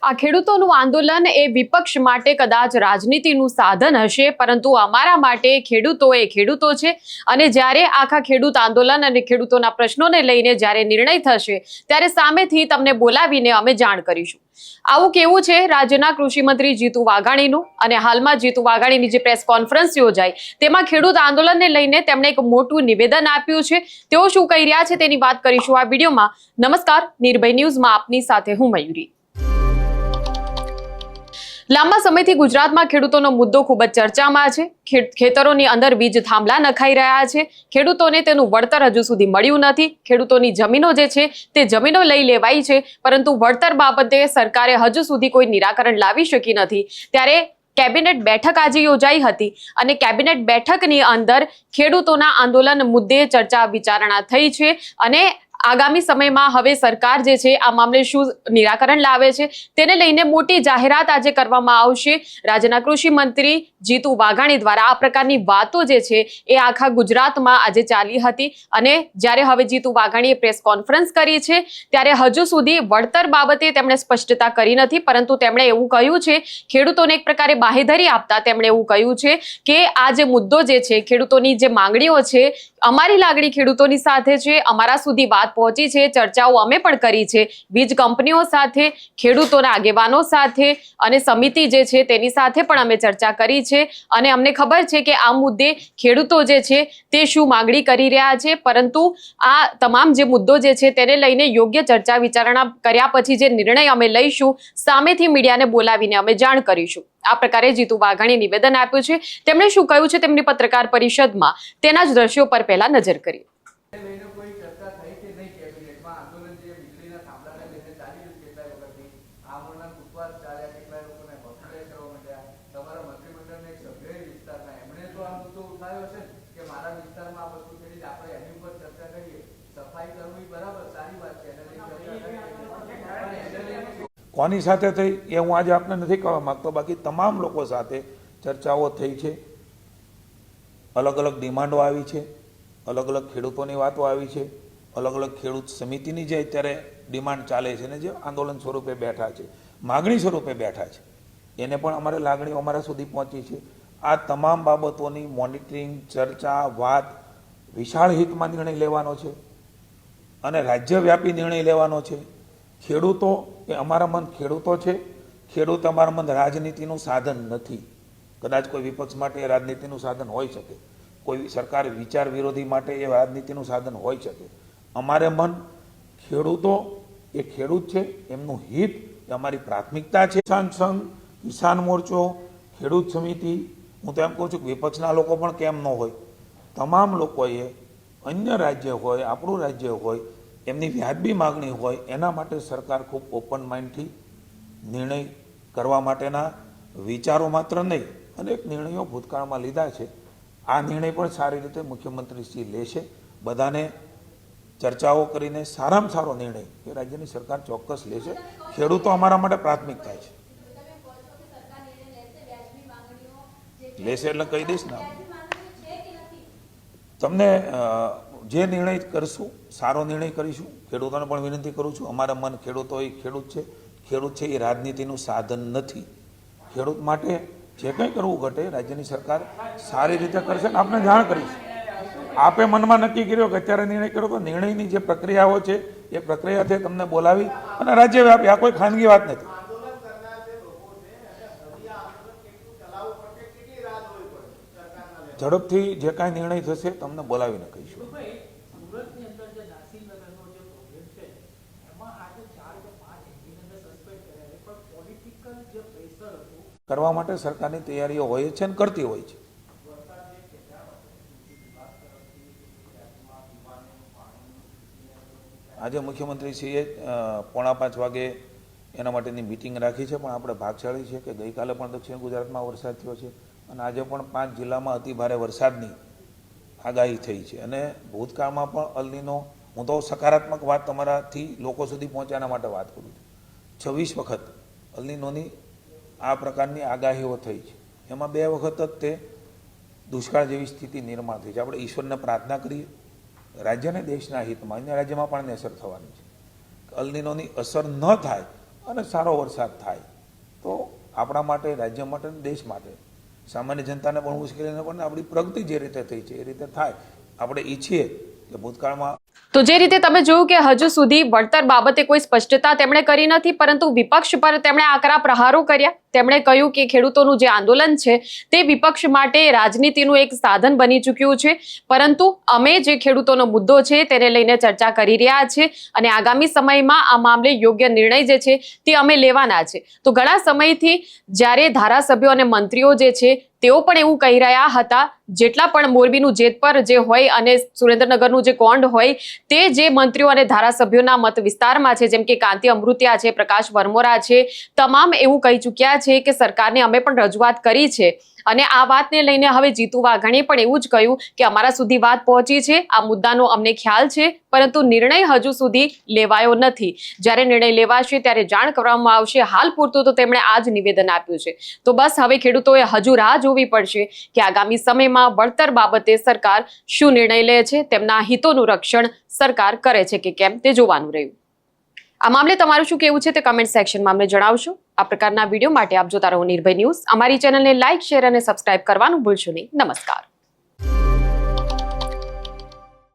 આ ખેડૂતોનું આંદોલન એ વિપક્ષ માટે કદાચ રાજનીતિનું સાધન હશે, પરંતુ અમારા માટે ખેડૂતો એ ખેડૂતો છે અને જ્યારે આખા ખેડૂત આંદોલન અને ખેડૂતોના પ્રશ્નોને લઈને જ્યારે નિર્ણય થશે ત્યારે સામેથી તમને બોલાવીને અમે જાણ કરીશું। આવું કેવું છે રાજ્યના કૃષિ મંત્રી જીતુ વાઘાણીનું, અને હાલમાં જીતુ વાઘાણીની જે પ્રેસ કોન્ફરન્સ યોજાઈ તેમાં ખેડૂત આંદોલનને લઈને તેમણે એક મોટું નિવેદન આપ્યું છે। તેઓ શું કહી રહ્યા છે તેની વાત કરીશું આ વિડીયોમાં। નમસ્કાર, નિર્ભય ન્યૂઝમાં આપની સાથે હું મયુરી। લાંબા સમયથી ગુજરાતમાં ખેડૂતોનો મુદ્દો ખૂબ જ ચર્ચામાં છે। ખેતરોની અંદર વીજ થાંભલા નખાઈ રહ્યા છે। ખેડૂતોને તેનું વળતર હજુ સુધી મળ્યું નથી। ખેડૂતોની જમીનો જે છે તે જમીનો લઈ લેવાઈ છે, પરંતુ વળતર બાબતે સરકારે હજુ સુધી કોઈ નિરાકરણ લાવી શકી નથી। ત્યારે કેબિનેટ બેઠક આજે યોજાઈ હતી અને કેબિનેટ બેઠકની અંદર ખેડૂતોના આંદોલન મુદ્દે ચર્ચા વિચારણા થઈ છે અને આગામી સમયમાં હવે સરકાર જે છે આ મામલે શું નિરાકરણ લાવે છે તેને લઈને મોટી જાહેરાત આજે કરવામાં આવશે। રાજ્યના કૃષિ મંત્રી જીતુ વાઘાણી દ્વારા આ પ્રકારની વાતો જે છે એ આખા ગુજરાતમાં આજે ચાલી હતી અને જ્યારે હવે જીતુ વાઘાણીએ પ્રેસ કોન્ફરન્સ કરી છે ત્યારે હજુ સુધી વળતર બાબતે તેમણે સ્પષ્ટતા કરી નથી, પરંતુ તેમણે એવું કહ્યું છે, ખેડૂતોને એક પ્રકારે બાહેધરી આપતા તેમણે એવું કહ્યું છે કે આ જે મુદ્દો જે છે, ખેડૂતોની જે માંગણીઓ છે, અમારી લાગણી ખેડૂતોની સાથે છે, અમારા સુધી વાત પહોંચી છે, ચર્ચાઓ અમે પણ કરી છે વીજ કંપનીઓ સાથે, ખેડૂતોના આગેવાનો સાથે અને સમિતિ જે છે તેની સાથે પણ અમે ચર્ચા કરી છે અને અમને ખબર છે કે આ મુદ્દે ખેડૂતો જે છે તે શું માંગણી કરી રહ્યા છે, પરંતુ આ તમામ જે મુદ્દો જે છે તેને લઈને યોગ્ય ચર્ચા વિચારણા કર્યા પછી જે નિર્ણય અમે લઈશું સામેથી મીડિયાને બોલાવીને અમે જાણ કરીશું। આ પ્રકારે જીતુ વાઘાણીએ નિવેદન આપ્યું છે। તેમણે શું કહ્યું છે તેમની પત્રકાર પરિષદમાં તેના જ દ્રશ્યો પર પહેલા નજર કરીએ। કોની સાથે થઈ એ હું આજે આપને નથી કહેવા માંગતો, બાકી તમામ લોકો સાથે ચર્ચાઓ થઈ છે। અલગ અલગ ડિમાન્ડો આવી છે, અલગ અલગ ખેડૂતોની વાતો આવી છે, અલગ અલગ ખેડૂત સમિતિની જે અત્યારે ડિમાન્ડ ચાલે છે ને જે આંદોલન સ્વરૂપે બેઠા છે, માગણી સ્વરૂપે બેઠા છે, એને પણ અમારે લાગણીઓ અમારા સુધી પહોંચી છે। આ તમામ બાબતોની મોનિટરિંગ, ચર્ચા, વાત વિશાળ હિતમાં નિર્ણય લેવાનો છે અને રાજ્યવ્યાપી નિર્ણય લેવાનો છે। ખેડૂતો એ અમારા મન ખેડૂતો છે, ખેડૂત અમારા મન રાજનીતિનું સાધન નથી। કદાચ કોઈ વિપક્ષ માટે એ રાજનીતિનું સાધન હોઈ શકે, કોઈ સરકાર વિચાર વિરોધી માટે એ રાજનીતિનું સાધન હોઈ શકે। અમારે મન ખેડૂતો એ ખેડૂત છે, એમનું હિત એ અમારી પ્રાથમિકતા છે। કિસાન સંઘ, કિસાન મોરચો, ખેડૂત સમિતિ, હું તો એમ કહું છું કે વિપક્ષના લોકો પણ કેમ ન હોય, તમામ લોકોએ અન્ય રાજ્ય હોય, આપણું રાજ્ય હોય, એમની વ્યાજબી માગણી હોય એના માટે સરકાર ખૂબ ઓપન માઇન્ડથી નિર્ણય કરવા માટેના વિચારો માત્ર નહીં, અનેક નિર્ણયો ભૂતકાળમાં લીધા છે। આ નિર્ણય પણ સારી રીતે મુખ્યમંત્રીશ્રી લેશે, બધાને ચર્ચાઓ કરીને સારામાં સારો નિર્ણય એ રાજ્યની સરકાર ચોક્કસ લેશે। ખેડૂતો અમારા માટે પ્રાથમિકતા છે, લેશે એટલે કહી દઈશ ને તમને જે નિર્ણય કરશું સારો નિર્ણય કરીશું। ખેડૂતોને પણ વિનંતી કરું છું, અમારા મન ખેડૂતો એ ખેડૂત છે, ખેડૂત છે એ રાજનીતિનું સાધન નથી। ખેડૂત માટે જે કંઈ કરવું ઘટે રાજ્યની સરકાર સારી રીતે કરશે ને આપને જાણ કરીશ। આપે મનમાં નક્કી કર્યો કે અત્યારે નિર્ણય કર્યો તો નિર્ણયની જે પ્રક્રિયાઓ છે એ પ્રક્રિયાથી તમને બોલાવી અને રાજ્યવ્યાપી, આ કોઈ ખાનગી વાત નથી। ઝડપથી જે કાંઈ નિર્ણય થશે તમને બોલાવીને કહીશું। કરવા માટે સરકારની તૈયારીઓ હોય છે અને કરતી હોય છે। આજે મુખ્યમંત્રીશ્રીએ 4:45 વાગે એના માટેની મિટિંગ રાખી છે, પણ આપણે ભાગશાળી છે કે ગઈકાલે પણ દક્ષિણ ગુજરાતમાં વરસાદ થયો છે અને આજે પણ 5 જિલ્લામાં અતિ ભારે વરસાદની આગાહી થઈ છે અને ભૂતકાળમાં પણ અલનીનો, હું તો સકારાત્મક વાત તમારાથી લોકો સુધી પહોંચ્યાના માટે વાત કરું છું, 26 વખત અલનીનોની આ પ્રકારની આગાહીઓ થઈ છે, એમાં 2 વખત જ તે દુષ્કાળ જેવી સ્થિતિ નિર્માણ થઈ છે। આપણે ઈશ્વરને પ્રાર્થના કરીએ રાજ્યને દેશના હિતમાં, અન્ય રાજ્યમાં પણ અસર થવાની છે, અલનીનોની અસર ન થાય અને સારો વરસાદ થાય તો આપણા માટે, રાજ્ય માટે, દેશ માટે, સામાન્ય જનતાને પણ મુશ્કેલી ન પડે, આપણી પ્રગતિ જે રીતે થઈ છે એ રીતે થાય. આપણે ઈચ્છીએ કે ભૂતકાળમાં તો જે રીતે તમે જોયું કે હજુ સુધી વળતર બાબતે કોઈ સ્પષ્ટતા તેમણે કરી નથી, પરંતુ વિપક્ષ પર તેમણે આકરા પ્રહારો કર્યા. તેમણે કહ્યું કે ખેડૂતોનું જે આંદોલન છે તે વિપક્ષ માટે રાજનીતિનું એક સાધન બની ચૂક્યું છે, પરંતુ અમે જે ખેડૂતોનો મુદ્દો છે તેને લઈને ચર્ચા કરી રહ્યા છે અને આગામી સમયમાં આ મામલે યોગ્ય નિર્ણય જે છે તે અમે લેવાના છે. તો ઘણા સમયથી જ્યારે ધારાસભ્યો અને મંત્રીઓ જે છે તેઓ પણ એવું કહી રહ્યા હતા, જેટલા પણ મોરબીનું જેતપર જે હોય અને સુરેન્દ્રનગરનું જે કોંડ હોય તે જે મંત્રીઓ અને ધારાસભ્યોના મત વિસ્તારમાં છે, જેમ કે કાંતિ અમૃતિયા છે, પ્રકાશ વરમોરા છે, તમામ એવું કહી ચૂક્યા છે કે સરકારને અમે પણ રજૂઆત કરી છે અને આ વાતને લઈને હવે જીતુ વાઘાણીએ પણ એવું જ કહ્યું કે અમારા સુધી વાત પહોંચી છે, આ મુદ્દાનો અમને ખ્યાલ છે, પરંતુ નિર્ણય હજુ સુધી લેવાયો નથી. જ્યારે નિર્ણય લેવાશે ત્યારે જાણ કરવામાં આવશે. હાલ પૂરતું તો તેમણે આ જ નિવેદન આપ્યું છે. તો બસ હવે ખેડૂતોએ હજુ રાહ જોવી પડશે કે આગામી સમયમાં વળતર બાબતે સરકાર શું નિર્ણય લે છે, તેમના હિતોનું રક્ષણ સરકાર કરે છે કે કેમ તે જોવાનું રહ્યું. આ મામલે તમારું શું કહેવું છે તે કમેન્ટ સેક્શનમાં અમને જણાવશો. આ પ્રકારના વિડીયો માટે આપ જોતા રહો નિર્ભય ન્યૂઝ. અમારી ચેનલને લાઇક, શેર અને સબસ્ક્રાઇબ કરવાનું ભૂલશો નહીં. નમસ્કાર.